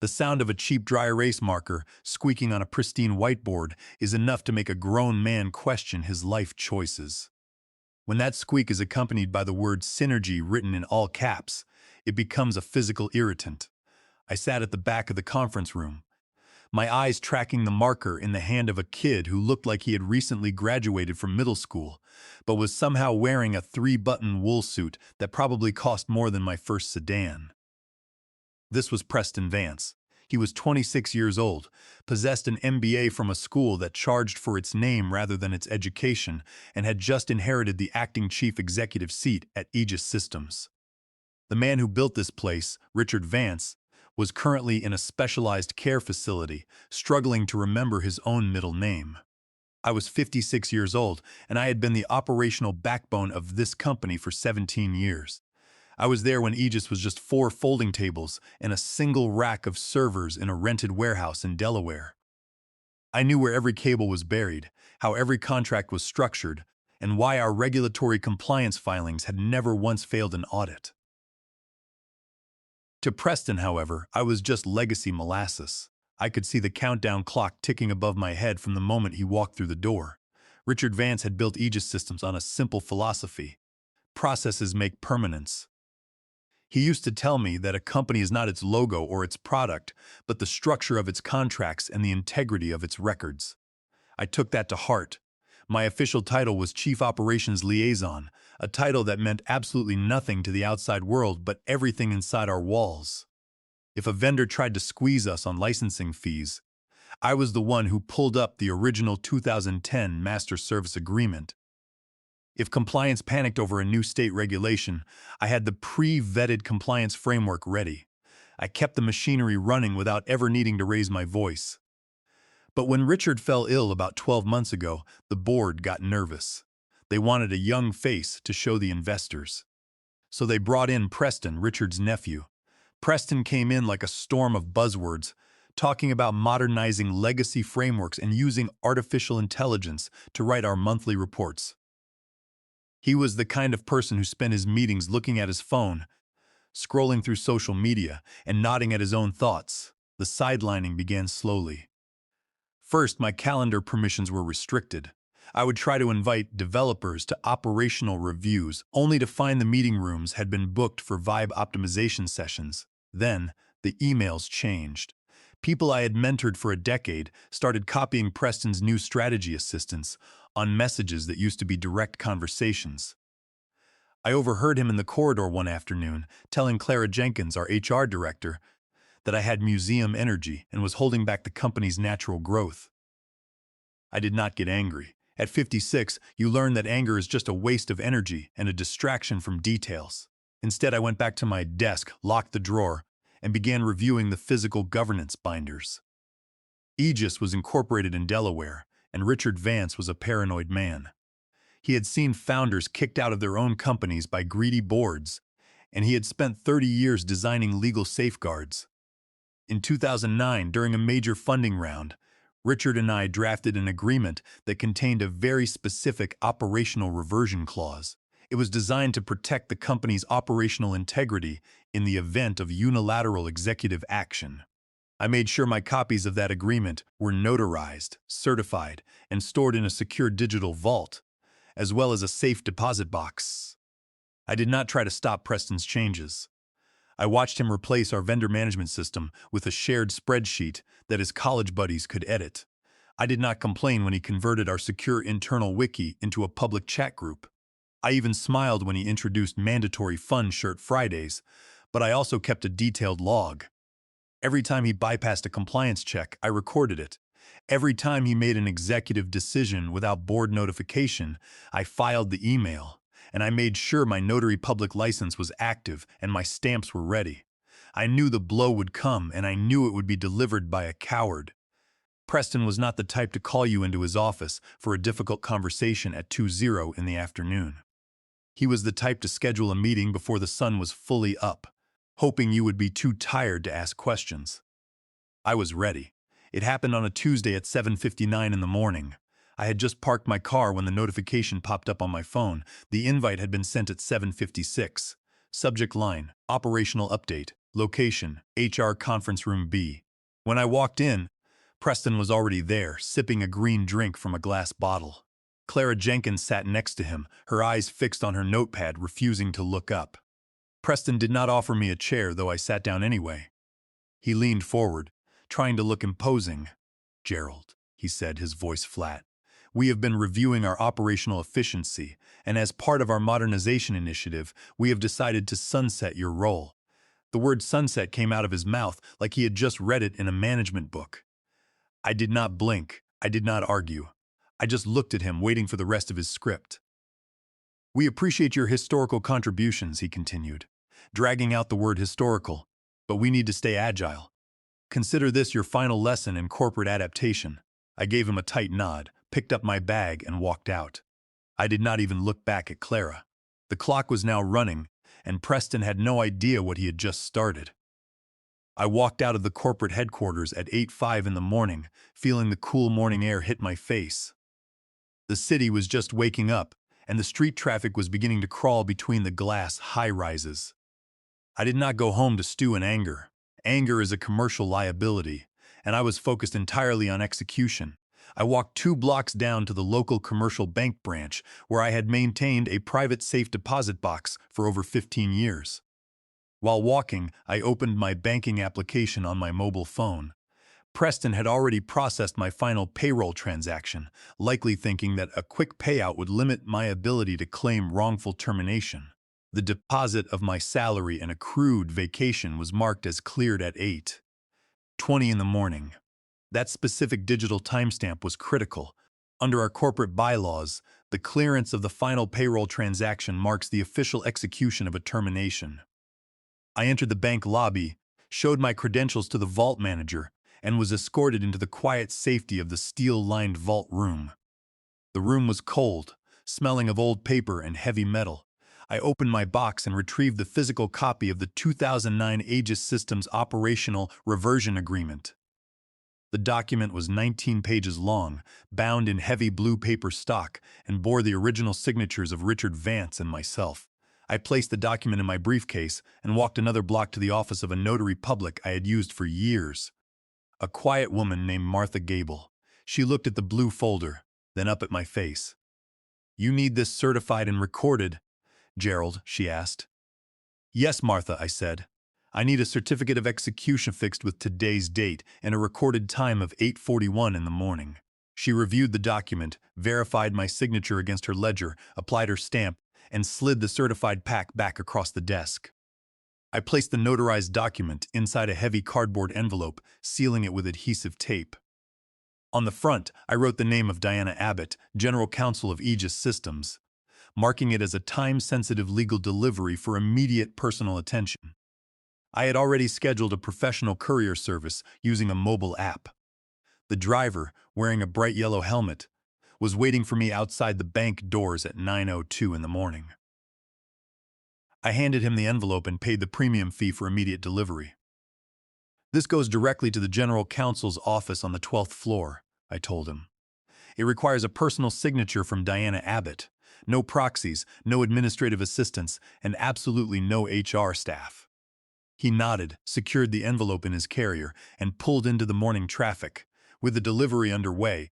The sound of a cheap dry erase marker squeaking on a pristine whiteboard is enough to make a grown man question his life choices. When that squeak is accompanied by the word synergy written in all caps, it becomes a physical irritant. I sat at the back of the conference room, my eyes tracking the marker in the hand of a kid who looked like he had recently graduated from middle school, but was somehow wearing a three-button wool suit that probably cost more than my first sedan. This was Preston Vance. He was 26 years old, possessed an MBA from a school that charged for its name rather than its education, and had just inherited the acting chief executive seat at Aegis Systems. The man who built this place, Richard Vance, was currently in a specialized care facility, struggling to remember his own middle name. I was 56 years old, and I had been the operational backbone of this company for 17 years. I was there when Aegis was just 4 folding tables and a single rack of servers in a rented warehouse in Delaware. I knew where every cable was buried, how every contract was structured, and why our regulatory compliance filings had never once failed an audit. To Preston, however, I was just legacy molasses. I could see the countdown clock ticking above my head from the moment he walked through the door. Richard Vance had built Aegis Systems on a simple philosophy: processes make permanence. He used to tell me that a company is not its logo or its product, but the structure of its contracts and the integrity of its records. I took that to heart. My official title was Chief Operations Liaison, a title that meant absolutely nothing to the outside world but everything inside our walls. If a vendor tried to squeeze us on licensing fees, I was the one who pulled up the original 2010 Master Service Agreement. If compliance panicked over a new state regulation, I had the pre-vetted compliance framework ready. I kept the machinery running without ever needing to raise my voice. But when Richard fell ill about 12 months ago, the board got nervous. They wanted a young face to show the investors. So they brought in Preston, Richard's nephew. Preston came in like a storm of buzzwords, talking about modernizing legacy frameworks and using artificial intelligence to write our monthly reports. He was the kind of person who spent his meetings looking at his phone, scrolling through social media, and nodding at his own thoughts. The sidelining began slowly. First, my calendar permissions were restricted. I would try to invite developers to operational reviews, only to find the meeting rooms had been booked for vibe optimization sessions. Then, the emails changed. People I had mentored for a decade started copying Preston's new strategy assistants on messages that used to be direct conversations. I overheard him in the corridor one afternoon, telling Clara Jenkins, our HR director, that I had museum energy and was holding back the company's natural growth. I did not get angry. At 56, you learn that anger is just a waste of energy and a distraction from details. Instead, I went back to my desk, locked the drawer, and began reviewing the physical governance binders. Aegis was incorporated in Delaware, and Richard Vance was a paranoid man. He had seen founders kicked out of their own companies by greedy boards, and he had spent 30 years designing legal safeguards. In 2009, during a major funding round, Richard and I drafted an agreement that contained a very specific operational reversion clause. It was designed to protect the company's operational integrity in the event of unilateral executive action. I made sure my copies of that agreement were notarized, certified, and stored in a secure digital vault, as well as a safe deposit box. I did not try to stop Preston's changes. I watched him replace our vendor management system with a shared spreadsheet that his college buddies could edit. I did not complain when he converted our secure internal wiki into a public chat group. I even smiled when he introduced mandatory Fun Shirt Fridays, but I also kept a detailed log. Every time he bypassed a compliance check, I recorded it. Every time he made an executive decision without board notification, I filed the email. And I made sure my notary public license was active and my stamps were ready. I knew the blow would come, and I knew it would be delivered by a coward. Preston was not the type to call you into his office for a difficult conversation at 2:00 in the afternoon. He was the type to schedule a meeting before the sun was fully up, hoping you would be too tired to ask questions. I was ready. It happened on a Tuesday at 7:59 in the morning. I had just parked my car when the notification popped up on my phone. The invite had been sent at 7:56. Subject line: Operational Update. Location, HR Conference Room B. When I walked in, Preston was already there, sipping a green drink from a glass bottle. Clara Jenkins sat next to him, her eyes fixed on her notepad, refusing to look up. Preston did not offer me a chair, though I sat down anyway. He leaned forward, trying to look imposing. "Gerald," he said, his voice flat, "we have been reviewing our operational efficiency, and as part of our modernization initiative, we have decided to sunset your role." The word sunset came out of his mouth like he had just read it in a management book. I did not blink. I did not argue. I just looked at him, waiting for the rest of his script. "We appreciate your historical contributions," he continued, dragging out the word historical, "but we need to stay agile. Consider this your final lesson in corporate adaptation." I gave him a tight nod, picked up my bag, and walked out. I did not even look back at Clara. The clock was now running, and Preston had no idea what he had just started. I walked out of the corporate headquarters at 8:05 in the morning, feeling the cool morning air hit my face. The city was just waking up, and the street traffic was beginning to crawl between the glass high-rises. I did not go home to stew in anger. Anger is a commercial liability, and I was focused entirely on execution. I walked 2 blocks down to the local commercial bank branch, where I had maintained a private safe deposit box for over 15 years. While walking, I opened my banking application on my mobile phone. Preston had already processed my final payroll transaction, likely thinking that a quick payout would limit my ability to claim wrongful termination. The deposit of my salary and accrued vacation was marked as cleared at 8:20 in the morning. That specific digital timestamp was critical. Under our corporate bylaws, the clearance of the final payroll transaction marks the official execution of a termination. I entered the bank lobby, showed my credentials to the vault manager, and was escorted into the quiet safety of the steel-lined vault room. The room was cold, smelling of old paper and heavy metal. I opened my box and retrieved the physical copy of the 2009 Aegis Systems Operational Reversion Agreement. The document was 19 pages long, bound in heavy blue paper stock, and bore the original signatures of Richard Vance and myself. I placed the document in my briefcase and walked another block to the office of a notary public I had used for years. A quiet woman named Martha Gable. She looked at the blue folder, then up at my face. "You need this certified and recorded, Gerald?" she asked. "Yes, Martha," I said. "I need a certificate of execution fixed with today's date and a recorded time of 8:41 in the morning." She reviewed the document, verified my signature against her ledger, applied her stamp, and slid the certified pack back across the desk. I placed the notarized document inside a heavy cardboard envelope, sealing it with adhesive tape. On the front, I wrote the name of Diana Abbott, General Counsel of Aegis Systems, marking it as a time-sensitive legal delivery for immediate personal attention. I had already scheduled a professional courier service using a mobile app. The driver, wearing a bright yellow helmet, was waiting for me outside the bank doors at 9:02 in the morning. I handed him the envelope and paid the premium fee for immediate delivery. "This goes directly to the General Counsel's office on the 12th floor, I told him. "It requires a personal signature from Diana Abbott. No proxies, no administrative assistants, and absolutely no HR staff." He nodded, secured the envelope in his carrier, and pulled into the morning traffic. With the delivery underway,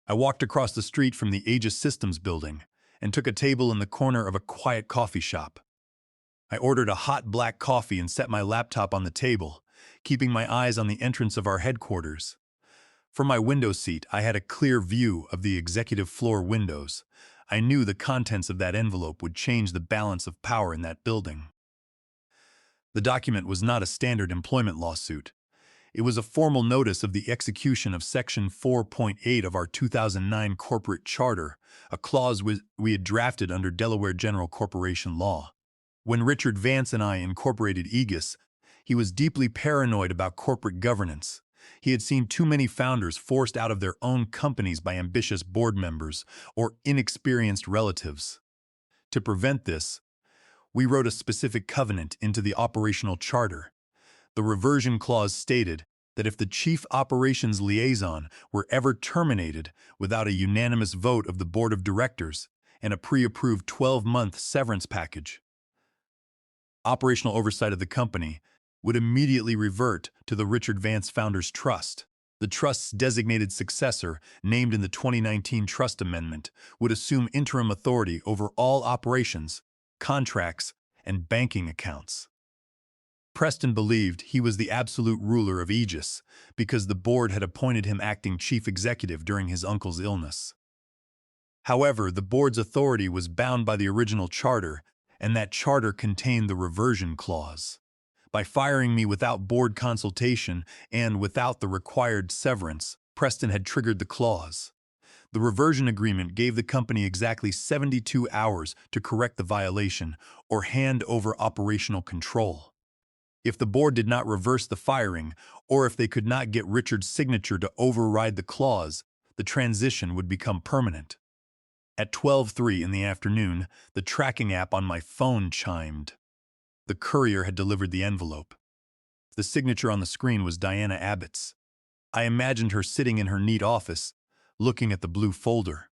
I walked across the street from the Aegis Systems building and took a table in the corner of a quiet coffee shop. I ordered a hot black coffee and set my laptop on the table, keeping my eyes on the entrance of our headquarters. From my window seat, I had a clear view of the executive floor windows. I knew the contents of that envelope would change the balance of power in that building. The document was not a standard employment lawsuit. It was a formal notice of the execution of Section 4.8 of our 2009 Corporate Charter, a clause we had drafted under Delaware General Corporation law. When Richard Vance and I incorporated Aegis, he was deeply paranoid about corporate governance. He had seen too many founders forced out of their own companies by ambitious board members or inexperienced relatives. To prevent this, we wrote a specific covenant into the operational charter. The reversion clause stated that if the chief operations liaison were ever terminated without a unanimous vote of the board of directors and a pre-approved 12-month severance package, Operational oversight of the company would immediately revert to the Richard Vance Founders Trust. The trust's designated successor, named in the 2019 Trust Amendment, would assume interim authority over all operations, contracts, and banking accounts. Preston believed he was the absolute ruler of Aegis because the board had appointed him acting chief executive during his uncle's illness. However, the board's authority was bound by the original charter, and that charter contained the reversion clause. By firing me without board consultation and without the required severance, Preston had triggered the clause. The reversion agreement gave the company exactly 72 hours to correct the violation or hand over operational control. If the board did not reverse the firing, or if they could not get Richard's signature to override the clause, the transition would become permanent. At 12:03 in the afternoon, the tracking app on my phone chimed. The courier had delivered the envelope. The signature on the screen was Diana Abbott's. I imagined her sitting in her neat office, looking at the blue folder.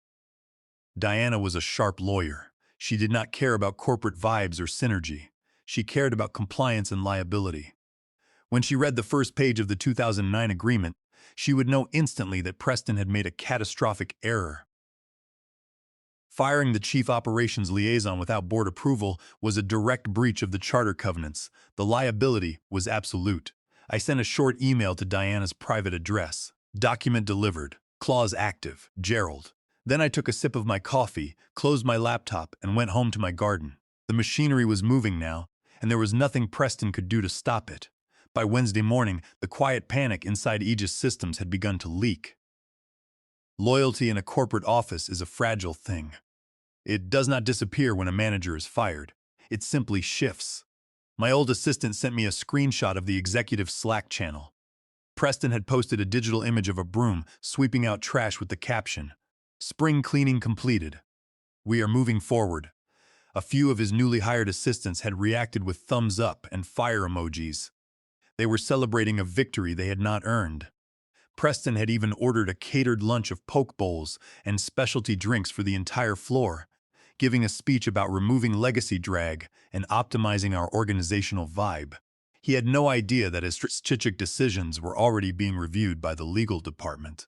Diana was a sharp lawyer. She did not care about corporate vibes or synergy. She cared about compliance and liability. When she read the first page of the 2009 agreement, she would know instantly that Preston had made a catastrophic error. Firing the chief operations liaison without board approval was a direct breach of the charter covenants. The liability was absolute. I sent a short email to Diana's private address. Document delivered. Clause active. Gerald. Then I took a sip of my coffee, closed my laptop, and went home to my garden. The machinery was moving now, and there was nothing Preston could do to stop it. By Wednesday morning, the quiet panic inside Aegis Systems had begun to leak. Loyalty in a corporate office is a fragile thing. It does not disappear when a manager is fired. It simply shifts. My old assistant sent me a screenshot of the executive Slack channel. Preston had posted a digital image of a broom sweeping out trash with the caption, "Spring cleaning completed. We are moving forward." A few of his newly hired assistants had reacted with thumbs up and fire emojis. They were celebrating a victory they had not earned. Preston had even ordered a catered lunch of poke bowls and specialty drinks for the entire floor, giving a speech about removing legacy drag and optimizing our organizational vibe. He had no idea that his strategic decisions were already being reviewed by the legal department.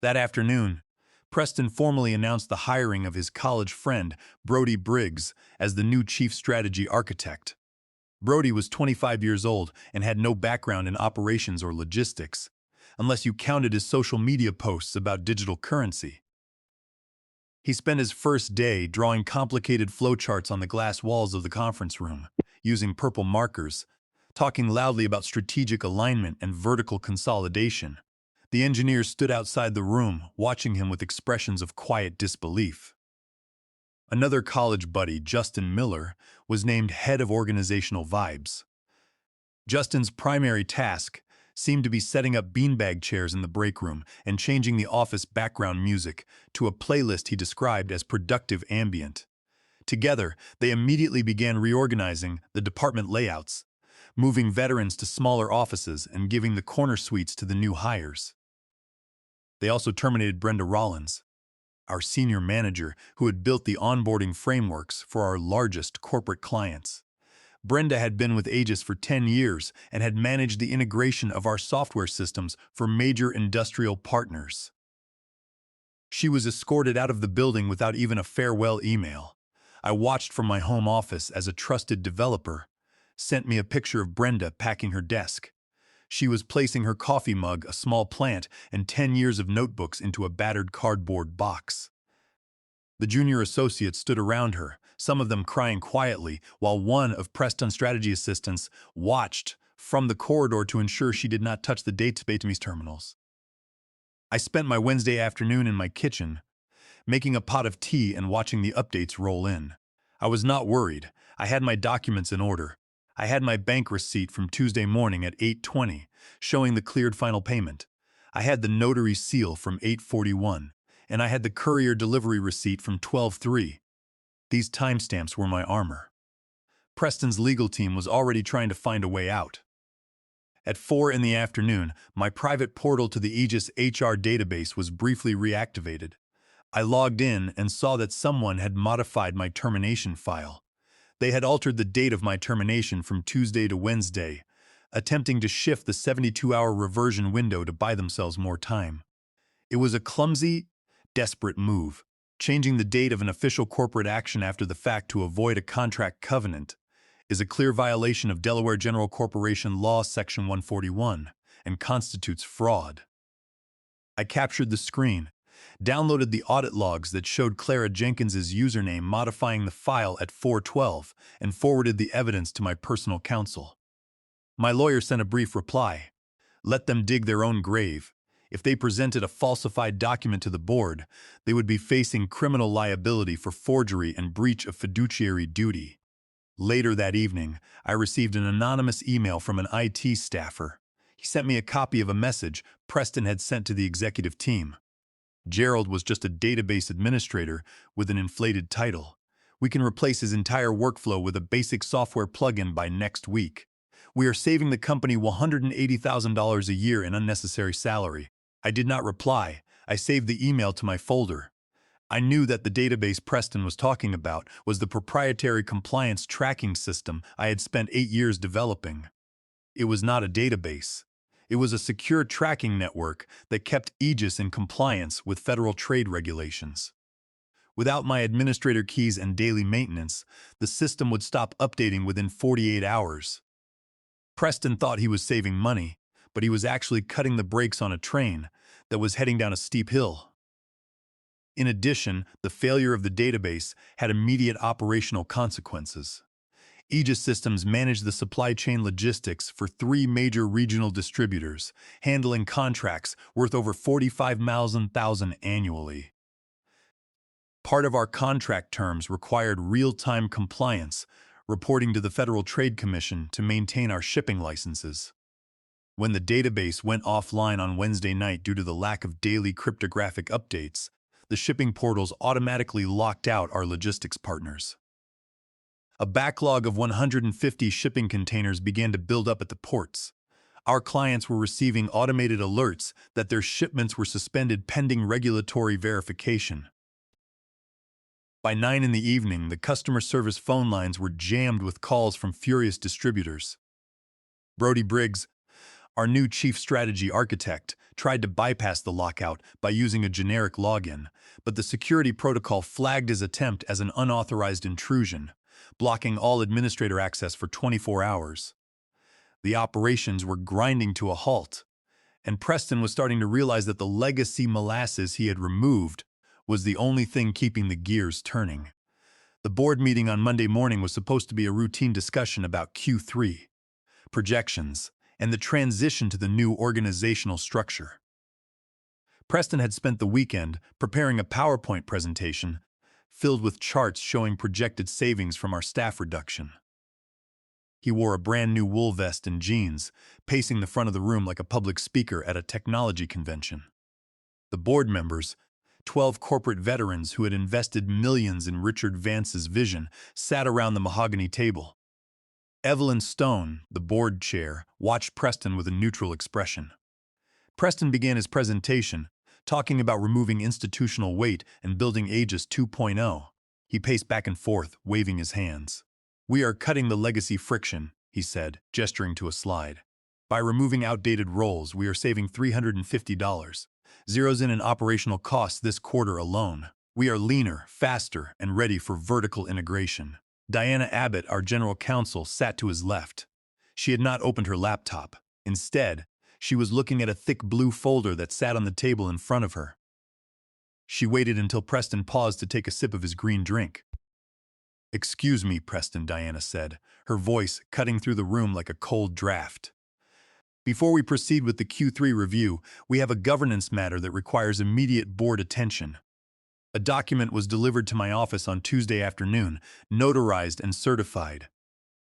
That afternoon, Preston formally announced the hiring of his college friend, Brody Briggs, as the new chief strategy architect. Brody was 25 years old and had no background in operations or logistics, unless you counted his social media posts about digital currency. He spent his first day drawing complicated flowcharts on the glass walls of the conference room, using purple markers, talking loudly about strategic alignment and vertical consolidation. The engineers stood outside the room, watching him with expressions of quiet disbelief. Another college buddy, Justin Miller, was named head of organizational vibes. Justin's primary task seemed to be setting up beanbag chairs in the break room and changing the office background music to a playlist he described as productive ambient. Together, they immediately began reorganizing the department layouts, moving veterans to smaller offices and giving the corner suites to the new hires. They also terminated Brenda Rollins, our senior manager who had built the onboarding frameworks for our largest corporate clients. Brenda had been with Aegis for 10 years and had managed the integration of our software systems for major industrial partners. She was escorted out of the building without even a farewell email. I watched from my home office as a trusted developer sent me a picture of Brenda packing her desk. She was placing her coffee mug, a small plant, and 10 years of notebooks into a battered cardboard box. The junior associates stood around her, some of them crying quietly, while one of Preston's strategy assistants watched from the corridor to ensure she did not touch the database terminals. I spent my Wednesday afternoon in my kitchen, making a pot of tea and watching the updates roll in. I was not worried. I had my documents in order. I had my bank receipt from Tuesday morning at 8:20, showing the cleared final payment. I had the notary seal from 8:41, and I had the courier delivery receipt from 12:03. These timestamps were my armor. Preston's legal team was already trying to find a way out. At 4 in the afternoon, my private portal to the Aegis HR database was briefly reactivated. I logged in and saw that someone had modified my termination file. They had altered the date of my termination from Tuesday to Wednesday, attempting to shift the 72-hour reversion window to buy themselves more time. It was a clumsy, desperate move, changing the date of an official corporate action after the fact to avoid a contract covenant is a clear violation of Delaware General Corporation Law Section 141 and constitutes fraud. I captured the screen, downloaded the audit logs that showed Clara Jenkins's username modifying the file at 4:12, and forwarded the evidence to my personal counsel. My lawyer sent a brief reply. Let them dig their own grave. If they presented a falsified document to the board, they would be facing criminal liability for forgery and breach of fiduciary duty. Later that evening, I received an anonymous email from an IT staffer. He sent me a copy of a message Preston had sent to the executive team. Gerald was just a database administrator with an inflated title. We can replace his entire workflow with a basic software plugin by next week. We are saving the company $180,000 a year in unnecessary salary. I did not reply. I saved the email to my folder. I knew that the database Preston was talking about was the proprietary compliance tracking system I had spent 8 years developing. It was not a database. It was a secure tracking network that kept Aegis in compliance with federal trade regulations. Without my administrator keys and daily maintenance, the system would stop updating within 48 hours. Preston thought he was saving money, but he was actually cutting the brakes on a train that was heading down a steep hill. In addition, the failure of the database had immediate operational consequences. Aegis Systems managed the supply chain logistics for 3 major regional distributors, handling contracts worth over $45,000 annually. Part of our contract terms required real-time compliance, reporting to the Federal Trade Commission to maintain our shipping licenses. When the database went offline on Wednesday night due to the lack of daily cryptographic updates, the shipping portals automatically locked out our logistics partners. A backlog of 150 shipping containers began to build up at the ports. Our clients were receiving automated alerts that their shipments were suspended pending regulatory verification. By 9 in the evening, the customer service phone lines were jammed with calls from furious distributors. Brody Briggs, our new chief strategy architect, tried to bypass the lockout by using a generic login, but the security protocol flagged his attempt as an unauthorized intrusion, blocking all administrator access for 24 hours. The operations were grinding to a halt, and Preston was starting to realize that the legacy molasses he had removed was the only thing keeping the gears turning. The board meeting on Monday morning was supposed to be a routine discussion about Q3, projections, and the transition to the new organizational structure. Preston had spent the weekend preparing a PowerPoint presentation filled with charts showing projected savings from our staff reduction. He wore a brand new wool vest and jeans, pacing the front of the room like a public speaker at a technology convention. The board members, 12 corporate veterans who had invested millions in Richard Vance's vision, sat around the mahogany table. Evelyn Stone, the board chair, watched Preston with a neutral expression. Preston began his presentation, talking about removing institutional weight and building Aegis 2.0. He paced back and forth, waving his hands. "We are cutting the legacy friction," he said, gesturing to a slide. "By removing outdated roles, we are saving $350. Zeros in operational costs this quarter alone. We are leaner, faster, and ready for vertical integration." Diana Abbott, our general counsel, sat to his left. She had not opened her laptop. Instead, she was looking at a thick blue folder that sat on the table in front of her. She waited until Preston paused to take a sip of his green drink. "Excuse me, Preston," Diana said, her voice cutting through the room like a cold draft. "Before we proceed with the Q3 review, we have a governance matter that requires immediate board attention." A document was delivered to my office on Tuesday afternoon, notarized and certified.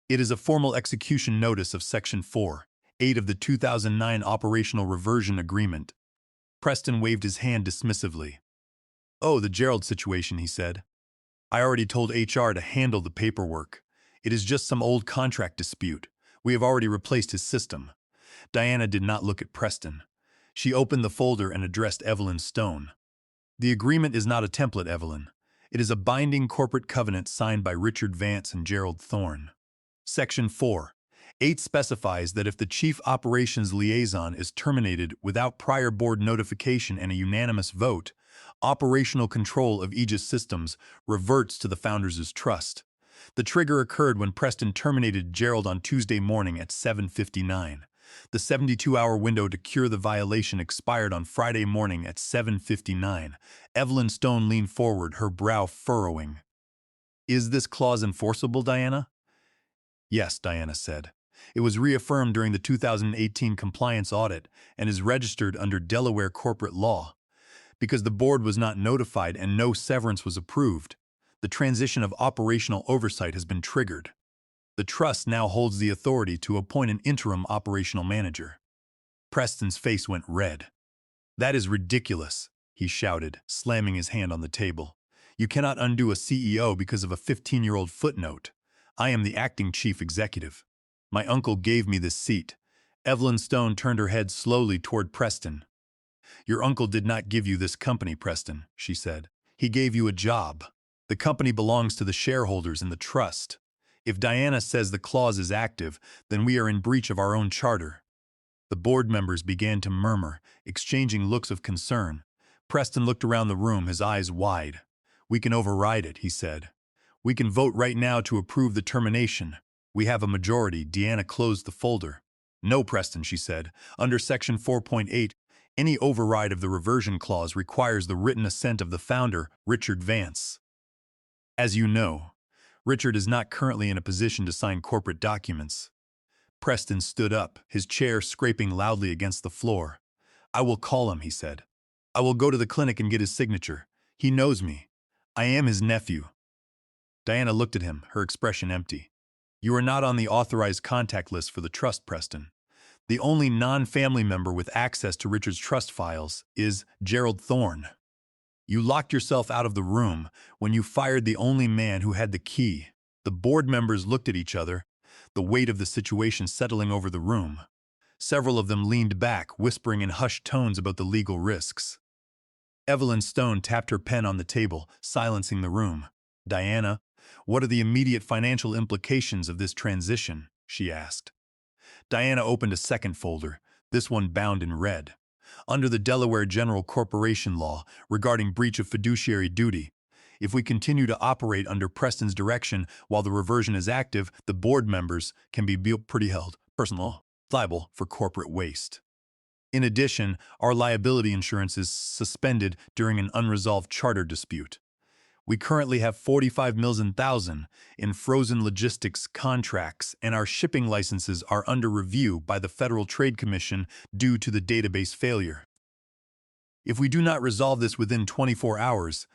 It is a formal execution notice of Section 4(8) of the 2009 Operational Reversion Agreement. Preston waved his hand dismissively. "Oh, the Gerald situation," he said. "I already told HR to handle the paperwork. It is just some old contract dispute. We have already replaced his system." Diana did not look at Preston. She opened the folder and addressed Evelyn Stone. "The agreement is not a template, Evelyn. It is a binding corporate covenant signed by Richard Vance and Gerald Thorne. Section 4. 8 specifies that if the Chief Operations Liaison is terminated without prior board notification and a unanimous vote, operational control of Aegis Systems reverts to the founders' trust. The trigger occurred when Preston terminated Gerald on Tuesday morning at 7:59. The 72-hour window to cure the violation expired on Friday morning at 7:59. Evelyn Stone leaned forward, her brow furrowing. "Is this clause enforceable, Diana?" "Yes," Diana said. "It was reaffirmed during the 2018 compliance audit and is registered under Delaware corporate law. Because the board was not notified and no severance was approved, the transition of operational oversight has been triggered. The trust now holds the authority to appoint an interim operational manager." Preston's face went red. "That is ridiculous," he shouted, slamming his hand on the table. "You cannot undo a CEO because of a 15-year-old footnote. I am the acting chief executive. My uncle gave me this seat." Evelyn Stone turned her head slowly toward Preston. "Your uncle did not give you this company, Preston," she said. "He gave you a job. The company belongs to the shareholders in the trust. If Diana says the clause is active, then we are in breach of our own charter." The board members began to murmur, exchanging looks of concern. Preston looked around the room, his eyes wide. "We can override it," he said. "We can vote right now to approve the termination. We have a majority." Deanna closed the folder. "No, Preston," she said. "Under Section 4.8, any override of the reversion clause requires the written assent of the founder, Richard Vance. As you know, Richard is not currently in a position to sign corporate documents." Preston stood up, his chair scraping loudly against the floor. "I will call him," he said. "I will go to the clinic and get his signature. He knows me. I am his nephew." Diana looked at him, her expression empty. "You are not on the authorized contact list for the trust, Preston. The only non-family member with access to Richard's trust files is Gerald Thorne. You locked yourself out of the room when you fired the only man who had the key." The board members looked at each other, the weight of the situation settling over the room. Several of them leaned back, whispering in hushed tones about the legal risks. Evelyn Stone tapped her pen on the table, silencing the room. "Diana, what are the immediate financial implications of this transition?" she asked. Diana opened a second folder, this one bound in red. "Under the Delaware General Corporation Law regarding breach of fiduciary duty, if we continue to operate under Preston's direction while the reversion is active, the board members can be held personally liable for corporate waste. In addition, our liability insurance is suspended during an unresolved charter dispute. We currently have 45 million thousand in frozen logistics contracts, and our shipping licenses are under review by the Federal Trade Commission due to the database failure. If we do not resolve this within 24 hours,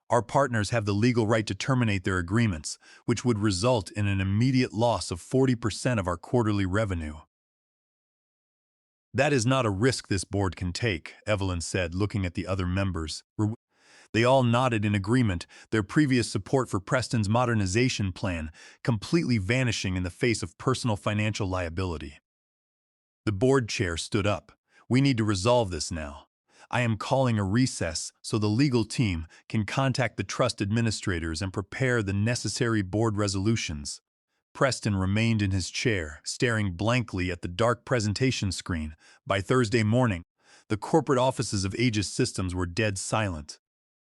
our partners have the legal right to terminate their agreements, which would result in an immediate loss of 40% of our quarterly revenue." "That is not a risk this board can take," Evelyn said, looking at the other members. They all nodded in agreement, their previous support for Preston's modernization plan completely vanishing in the face of personal financial liability. The board chair stood up. "We need to resolve this now. I am calling a recess so the legal team can contact the trust administrators and prepare the necessary board resolutions." Preston remained in his chair, staring blankly at the dark presentation screen. By Thursday morning, the corporate offices of Aegis Systems were dead silent.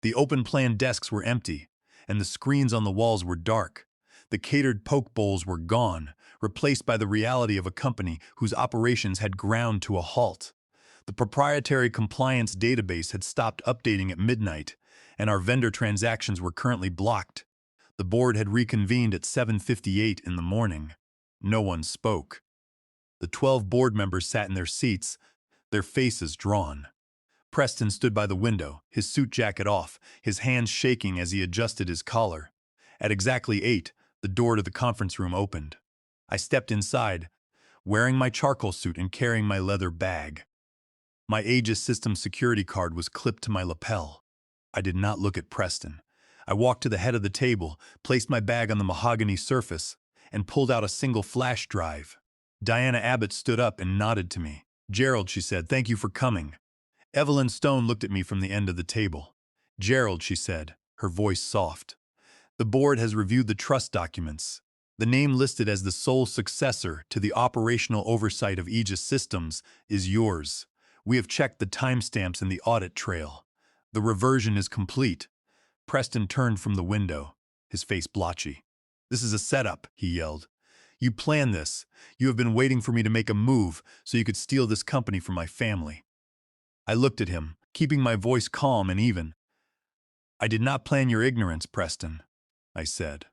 The open-plan desks were empty, and the screens on the walls were dark. The catered poke bowls were gone, replaced by the reality of a company whose operations had ground to a halt. The proprietary compliance database had stopped updating at midnight, and our vendor transactions were currently blocked. The board had reconvened at 7:58 in the morning. No one spoke. The 12 board members sat in their seats, their faces drawn. Preston stood by the window, his suit jacket off, his hands shaking as he adjusted his collar. At exactly 8, the door to the conference room opened. I stepped inside, wearing my charcoal suit and carrying my leather bag. My Aegis Systems security card was clipped to my lapel. I did not look at Preston. I walked to the head of the table, placed my bag on the mahogany surface, and pulled out a single flash drive. Diana Abbott stood up and nodded to me. "Gerald," she said, "thank you for coming." Evelyn Stone looked at me from the end of the table. "Gerald," she said, her voice soft. The board has reviewed the trust documents. The name listed as the sole successor to the operational oversight of Aegis Systems is yours. We have checked the timestamps in the audit trail. The reversion is complete. Preston turned from the window, his face blotchy. This is a setup, he yelled. You planned this. You have been waiting for me to make a move so you could steal this company from my family. I looked at him, keeping my voice calm and even. I did not plan your ignorance, Preston, I said.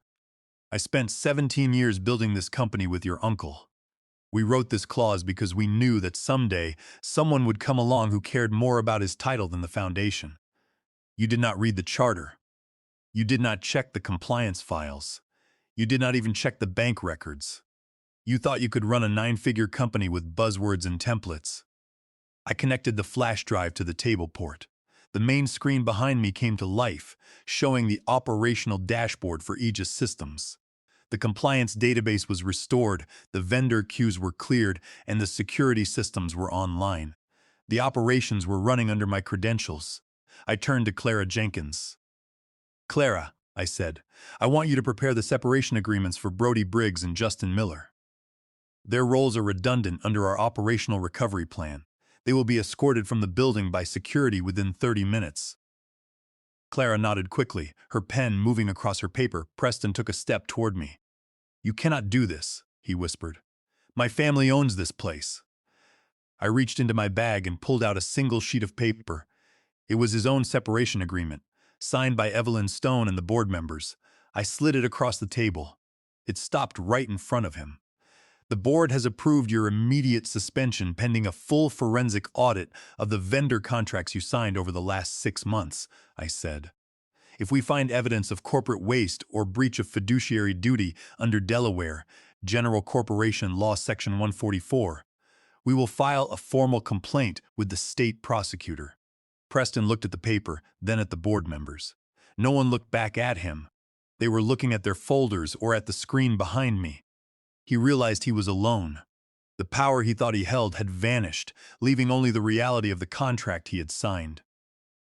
I spent 17 years building this company with your uncle. We wrote this clause because we knew that someday someone would come along who cared more about his title than the foundation. You did not read the charter. You did not check the compliance files. You did not even check the bank records. You thought you could run a 9-figure company with buzzwords and templates. I connected the flash drive to the table port. The main screen behind me came to life, showing the operational dashboard for Aegis Systems. The compliance database was restored, the vendor queues were cleared, and the security systems were online. The operations were running under my credentials. I turned to Clara Jenkins. Clara, I said, I want you to prepare the separation agreements for Brody Briggs and Justin Miller. Their roles are redundant under our operational recovery plan. They will be escorted from the building by security within 30 minutes. Clara nodded quickly, her pen moving across her paper. Preston took a step toward me. You cannot do this, he whispered. My family owns this place. I reached into my bag and pulled out a single sheet of paper. It was his own separation agreement, signed by Evelyn Stone and the board members. I slid it across the table. It stopped right in front of him. The board has approved your immediate suspension pending a full forensic audit of the vendor contracts you signed over the last 6 months, I said. If we find evidence of corporate waste or breach of fiduciary duty under Delaware General Corporation Law Section 144, we will file a formal complaint with the state prosecutor. Preston looked at the paper, then at the board members. No one looked back at him. They were looking at their folders or at the screen behind me. He realized he was alone. The power he thought he held had vanished, leaving only the reality of the contract he had signed.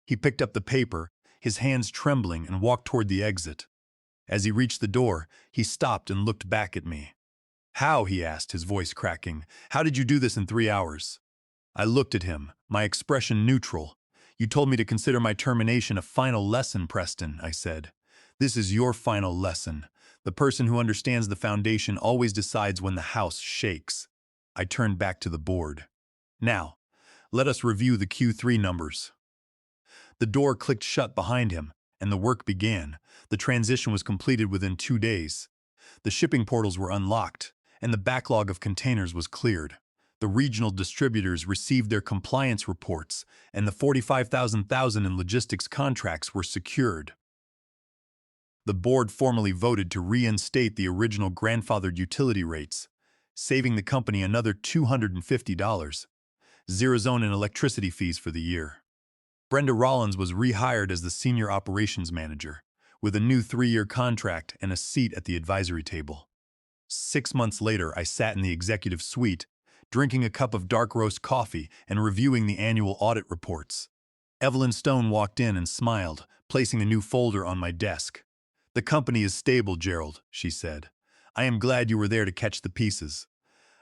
He picked up the paper, his hands trembling, and walked toward the exit. As he reached the door, he stopped and looked back at me. How, he asked, his voice cracking. How did you do this in 3 hours? I looked at him, my expression neutral. You told me to consider my termination a final lesson, Preston, I said. This is your final lesson. The person who understands the foundation always decides when the house shakes. I turned back to the board. Now, let us review the Q3 numbers. The door clicked shut behind him, and the work began. The transition was completed within 2 days. The shipping portals were unlocked, and the backlog of containers was cleared. The regional distributors received their compliance reports, and the $45,000 in logistics contracts were secured. The board formally voted to reinstate the original grandfathered utility rates, saving the company another $250, zero zone in electricity fees for the year. Brenda Rollins was rehired as the senior operations manager, with a new 3-year contract and a seat at the advisory table. 6 months later, I sat in the executive suite, drinking a cup of dark roast coffee and reviewing the annual audit reports. Evelyn Stone walked in and smiled, placing a new folder on my desk. The company is stable, Gerald, she said. I am glad you were there to catch the pieces.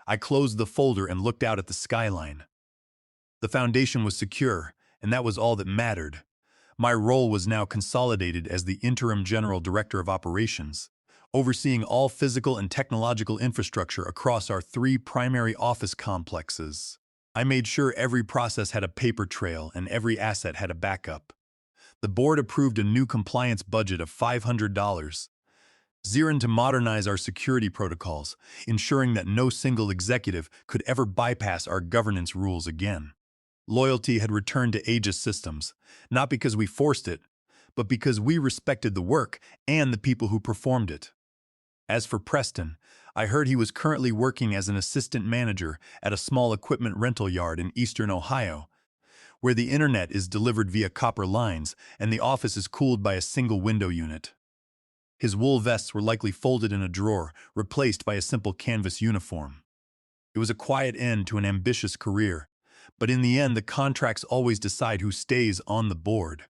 I closed the folder and looked out at the skyline. The foundation was secure, and that was all that mattered. My role was now consolidated as the interim general director of operations, overseeing all physical and technological infrastructure across our 3 primary office complexes. I made sure every process had a paper trail and every asset had a backup. The board approved a new compliance budget of $500. Zirin to modernize our security protocols, ensuring that no single executive could ever bypass our governance rules again. Loyalty had returned to Aegis Systems, not because we forced it, but because we respected the work and the people who performed it. As for Preston, I heard he was currently working as an assistant manager at a small equipment rental yard in eastern Ohio, where the internet is delivered via copper lines and the office is cooled by a single window unit. His wool vests were likely folded in a drawer, replaced by a simple canvas uniform. It was a quiet end to an ambitious career, but in the end the contracts always decide who stays on the board.